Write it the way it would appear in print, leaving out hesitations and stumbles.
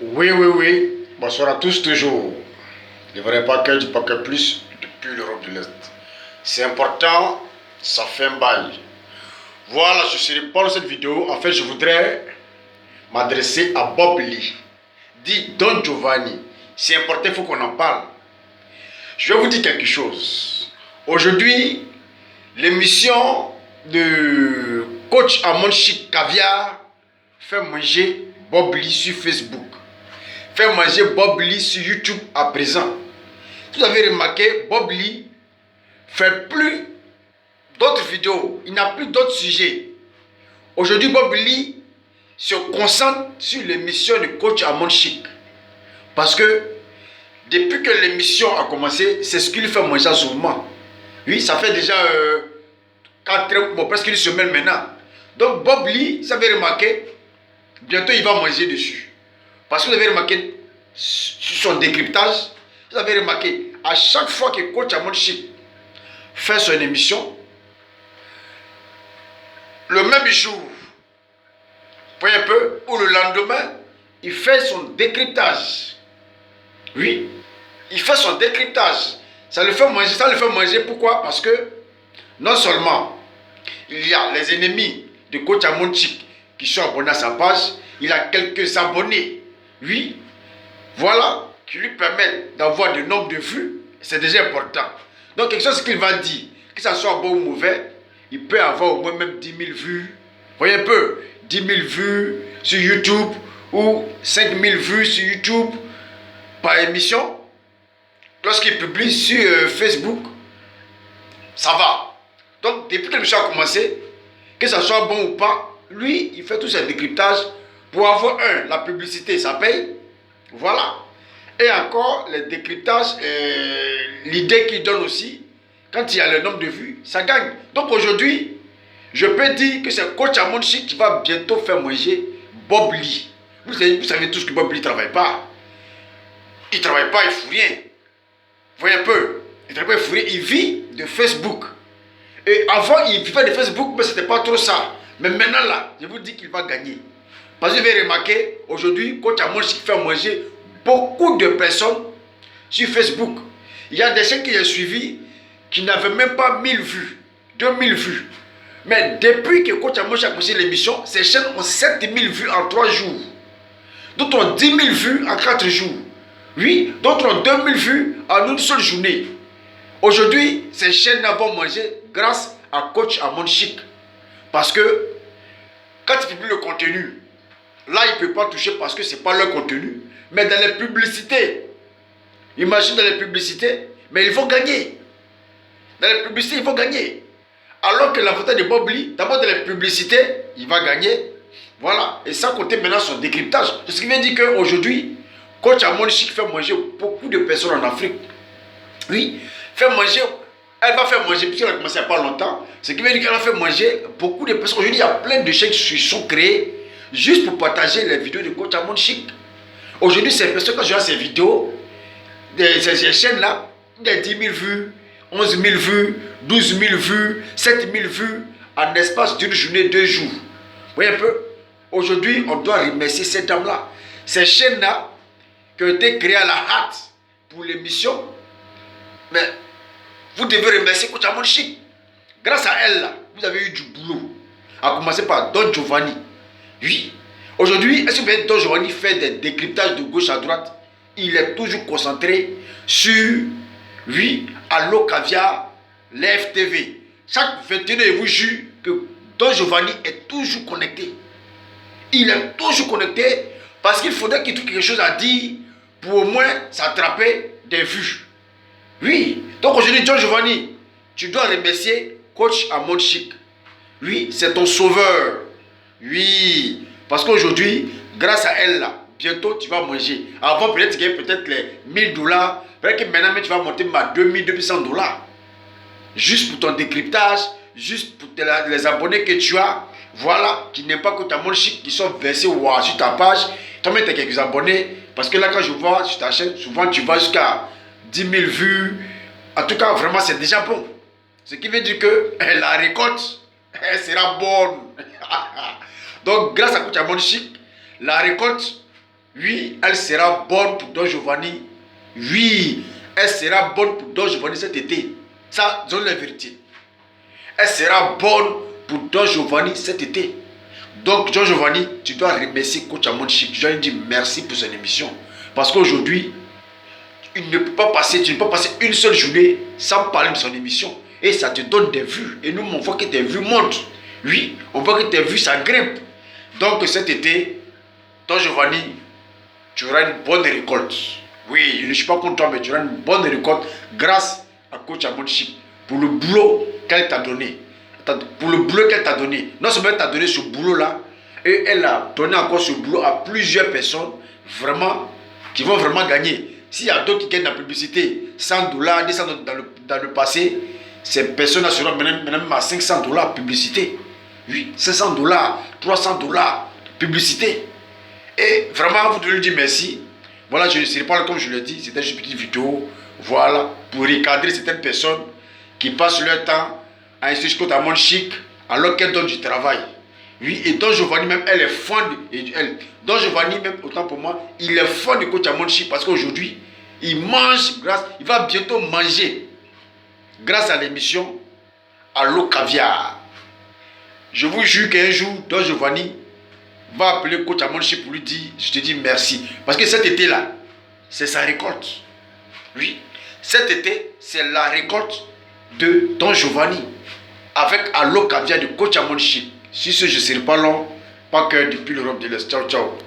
Oui, oui, oui. Bonsoir à tous toujours. Le vrai paquet du paquet plus depuis l'Europe de l'Est. C'est important, ça fait un bail. Voilà, je serai pas dans cette vidéo. En fait, je voudrais m'adresser à Bob Lee. Dit Don Giovanni. C'est important, il faut qu'on en parle. Je vais vous dire quelque chose. Aujourd'hui, l'émission de coach Amon Chic Caviar fait manger Bob Lee sur Facebook. Fait manger Bob Lee sur YouTube à présent. Vous avez remarqué, Bob Lee fait plus d'autres vidéos. Il n'a plus d'autres sujets. Aujourd'hui, Bob Lee se concentre sur l'émission de coach Amon Chic. Parce que depuis que l'émission a commencé, c'est ce qu'il fait manger souvent. Oui, ça fait déjà presque une semaine maintenant. Donc Bob Lee, vous avez remarqué, bientôt il va manger dessus. Parce que vous avez remarqué sur son décryptage, vous avez remarqué, à chaque fois que coach Amon Chic fait son émission, le même jour, voyez un peu, ou le lendemain, il fait son décryptage. Oui, il fait son décryptage. Ça le fait manger, pourquoi? Parce que non seulement il y a les ennemis de coach Amon Chic qui sont abonnés à sa page, il a quelques abonnés, oui, voilà, qui lui permettent d'avoir du nombre de vues, c'est déjà important. Donc quelque chose qu'il va dire, que ça soit bon ou mauvais, il peut avoir au moins même 10 000 vues. Voyez un peu, 10 000 vues sur YouTube ou 5 000 vues sur YouTube par émission. Lorsqu'il publie sur Facebook, ça va. Donc depuis que l'émission a commencé, que ça soit bon ou pas, lui, il fait tout ses décryptages pour avoir la publicité, ça paye. Voilà. Et encore, les décryptages, l'idée qu'il donne aussi, quand il y a le nombre de vues, ça gagne. Donc aujourd'hui, je peux dire que c'est coach Amon Chic qui va bientôt faire manger Bob Lee. Vous savez tous que Bob Lee ne travaille pas. Il ne travaille pas, il ne fout rien. Vous voyez un peu, il ne travaille pas, il fout rien. Il vit de Facebook. Et avant, il vivait de Facebook, mais ce n'était pas trop ça. Mais maintenant là, je vous dis qu'il va gagner. Parce que vous avez remarqué, aujourd'hui, coach Amon Chic fait manger beaucoup de personnes sur Facebook. Il y a des chaînes que j'ai suivies qui n'avaient même pas 1000 vues, 2000 vues. Mais depuis que coach Amon Chic a posé l'émission, ces chaînes ont 7000 vues en 3 jours. D'autres ont 10 000 vues en 4 jours. Oui, d'autres ont 2000 vues en une seule journée. Aujourd'hui, ces chaînes vont manger grâce à coach Amon Chic. Parce que quand ils publient le contenu, là, ils ne peuvent pas toucher parce que ce n'est pas leur contenu. Mais dans les publicités, imagine dans les publicités, mais ils vont gagner. Dans les publicités, ils vont gagner. Alors que l'avantage de Bob Lee, d'abord dans les publicités, il va gagner. Voilà. Et sans compter maintenant son décryptage. Ce qui veut dire qu'aujourd'hui, coach Amon Chic fait manger beaucoup de personnes en Afrique. Oui, fait manger, elle va faire manger, puisqu'elle a commencé il n'y a pas longtemps. Ce qui veut dire qu'elle a fait manger beaucoup de personnes. Aujourd'hui, il y a plein de chaînes qui sont créées juste pour partager les vidéos de coach Amon Chic. Aujourd'hui, ces personnes, quand je vois ces vidéos, ces chaînes-là, il y a 10 000 vues, 11 000 vues, 12 000 vues, 7 000 vues, en espace d'une journée, 2 jours. Vous voyez un peu? Aujourd'hui, on doit remercier ces dames-là. Ces chaînes-là, qui ont été créées à la hâte pour l'émission, mais vous devez remercier coach Amon Chic. Grâce à elle, là, vous avez eu du boulot. À commencer par Don Giovanni. Oui. Aujourd'hui, est-ce que vous voyez Don Giovanni fait des décryptages de gauche à droite? Il est toujours concentré sur, oui, Allo Caviar, l'FTV. Chaque 21 je vous jure que Don Giovanni est toujours connecté. Il est toujours connecté parce qu'il faudrait qu'il trouve quelque chose à dire pour au moins s'attraper des vues. Oui. Donc aujourd'hui, Don Giovanni, tu dois remercier coach Amon Chic. Oui, c'est ton sauveur. Oui. Parce qu'aujourd'hui, grâce à elle, là, bientôt tu vas manger. Avant, peut-être tu gagnes peut-être les $1000. Peut-être que maintenant, tu vas monter à 2200 $. Juste pour ton décryptage, juste pour les abonnés que tu as. Voilà, qui n'aiment pas que tu as mon chic, qui sont versés sur ta page. Toi-même, tu as quelques abonnés. Parce que là, quand je vois sur ta chaîne, souvent tu vas jusqu'à 10 000 vues. En tout cas, vraiment, c'est déjà bon. Ce qui veut dire que la récolte, elle sera bonne. Donc, grâce à coach Amon Chic, la récolte Oui, elle sera bonne pour Don Giovanni. Oui, elle sera bonne pour Don Giovanni cet été. Ça, disons la vérité. Elle sera bonne pour Don Giovanni cet été. Donc, Don Giovanni, tu dois remercier coach Amon Chic. Tu dois lui dire merci pour son émission. Parce qu'aujourd'hui, il ne peut pas passer, tu ne peux pas passer une seule journée sans parler de son émission. Et ça te donne des vues. Et nous, on voit que tes vues montent. Oui, on voit que tes vues, ça grimpe. Donc, cet été, Don Giovanni, tu auras une bonne récolte. Oui, je ne suis pas contre toi, mais tu auras une bonne récolte grâce à coach Amon Chic pour le boulot qu'elle t'a donné. Pour le boulot qu'elle t'a donné. Non seulement elle t'a donné ce boulot-là, et elle a donné encore ce boulot à plusieurs personnes vraiment, qui vont vraiment gagner. S'il y a d'autres qui gagnent la publicité, 100 $, 200 $ dans le passé, ces personnes-là seront maintenant à 500 $ publicité. Oui, 500 $, 300 $ publicité. Et vraiment, vous devez lui dire merci. Voilà, je ne sais pas, comme je l'ai dit, c'était juste une petite vidéo. Voilà, pour recadrer certaines personnes qui passent leur temps à instruire coach Amon Chic alors qu'elles donnent du travail. Oui, et Don Giovanni même, elle est fan de Don Giovanni même, autant pour moi, il est fan de coach Amon Chic parce qu'aujourd'hui, il mange il va bientôt manger grâce à l'émission Allo Caviar. Je vous jure qu'un jour, Don Giovanni va appeler coach Amon Chic pour lui dire, je te dis merci. Parce que cet été-là, c'est sa récolte. Oui, cet été, c'est la récolte de Don Giovanni avec Allo Caviar de coach Amon Chic. Si ce, je ne serai pas long, pas que depuis l'Europe de l'Est. Ciao, ciao.